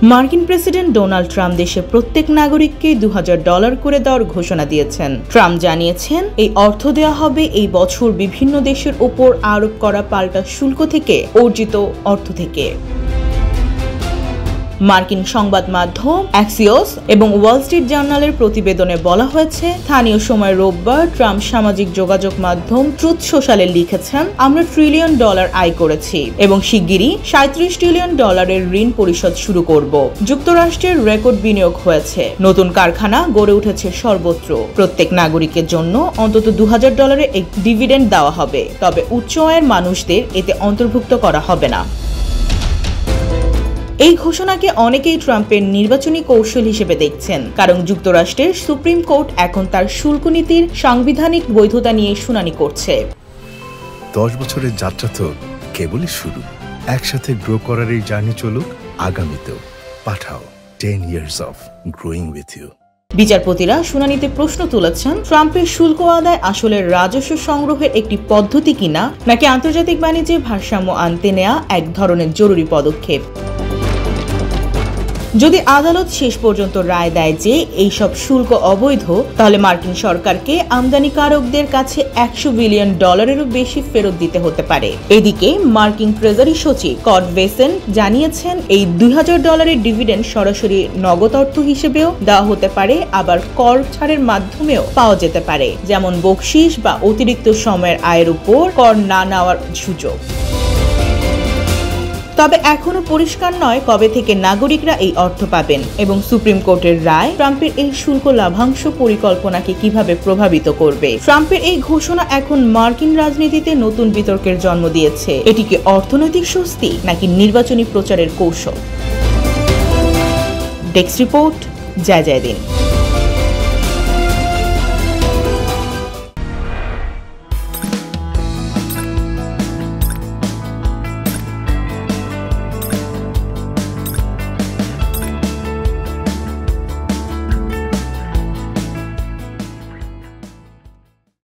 মার্কিন president Donald Trump দেশের প্রত্যেক নাগরিককে $2000 করে দেওয়ার ঘোষণা দিয়েছেন। ট্রাম্প জানিয়েছেন, এই অর্থ দেওয়া হবে এই বছর বিভিন্ন দেশের উপর আরোপ করা পাল্টা শুল্ক থেকে অর্জিত অর্থ থেকে। মার্কিন সংবাদ মাধ্যম অ্যাক্সিওস এবং ওয়াল স্ট্রিট জার্নালের প্রতিবেদনে বলা হয়েছে, স্থানীয় সময় রোববার ট্রাম্প সামাজিক যোগাযোগ মাধ্যম ট্রুথ সোশ্যালে লিখেছেন, আমরা $1 ট্রিলিয়ন আয় করেছি এবং শিগগিরই $37 ট্রিলিয়ন ঋণ পরিশোধ শুরু করব। যুক্তরাষ্ট্রের রেকর্ড বিনিয়োগ হয়েছে, নতুন কারখানা গড়ে উঠেছে সর্বত্র। প্রত্যেক নাগরিকের জন্য অন্তত $2000 একটি ডিভিডেন্ড দেওয়া হবে, তবে উচ্চ আয়ের মানুষদের এতে অন্তর্ভুক্ত করা হবে না। এই ঘোষণাকে অনেকেই ট্রাম্পের নির্বাচনী কৌশল হিসেবে দেখছেন, কারণ যুক্তরাষ্ট্রের সুপ্রিম কোর্ট এখন তার শুল্ক নীতির সাংবিধানিক বৈধতা নিয়ে শুনানি করছে। 10 বছরের যাত্রা তো কেবলই শুরু। একসাথে গ্রো করার এই জার্নি চলুক আগামীতেও। পাঠাও 10 years of growing with you। বিচারপতিরা শুনানিতে প্রশ্ন তুলেছেন, ট্রাম্পের শুল্ক আদায় আসলে রাজস্ব সংগ্রহের একটি পদ্ধতি কিনা, নাকি আন্তর্জাতিক বাণিজ্যে ভারসাম্য আনতে নেওয়া এক ধরনের জরুরি পদক্ষেপ। যদি আদালত শেষ পর্যন্ত রায় দেয় যে এইসব শুল্ক অবৈধ, তাহলে মার্কিন সরকারকে আমদানিকারকদের কাছে $100 বিলিয়ন বেশি ফেরত দিতে হতে পারে। এদিকে মার্কিন ট্রেজারি সচিব স্কট বেসেন্ট জানিয়েছেন, এই $2000 ডিভিডেন্ড সরাসরি নগদ অর্থ হিসেবেও দেওয়া হতে পারে, আবার কর ছাড়ের মাধ্যমেও পাওয়া যেতে পারে, যেমন বকশিশ বা অতিরিক্ত সময়ের আয়ের উপর কর না নেওয়ার সুযোগ। তবে এখনো পরিষ্কার নয় কবে থেকে নাগরিকরা এই অর্থ পাবেন এবং সুপ্রিম কোর্টের রায় ট্রাম্পের এই শুল্ক লাভাংশ পরিকল্পনাকে কিভাবে প্রভাবিত করবে। ট্রাম্পের এই ঘোষণা এখন মার্কিন রাজনীতিতে নতুন বিতর্কের জন্ম দিয়েছে। এটি কি অর্থনৈতিক স্বস্তি নাকি নির্বাচনী প্রচারের কৌশল? ডেস্ক রিপোর্ট, জয় জয় দিন।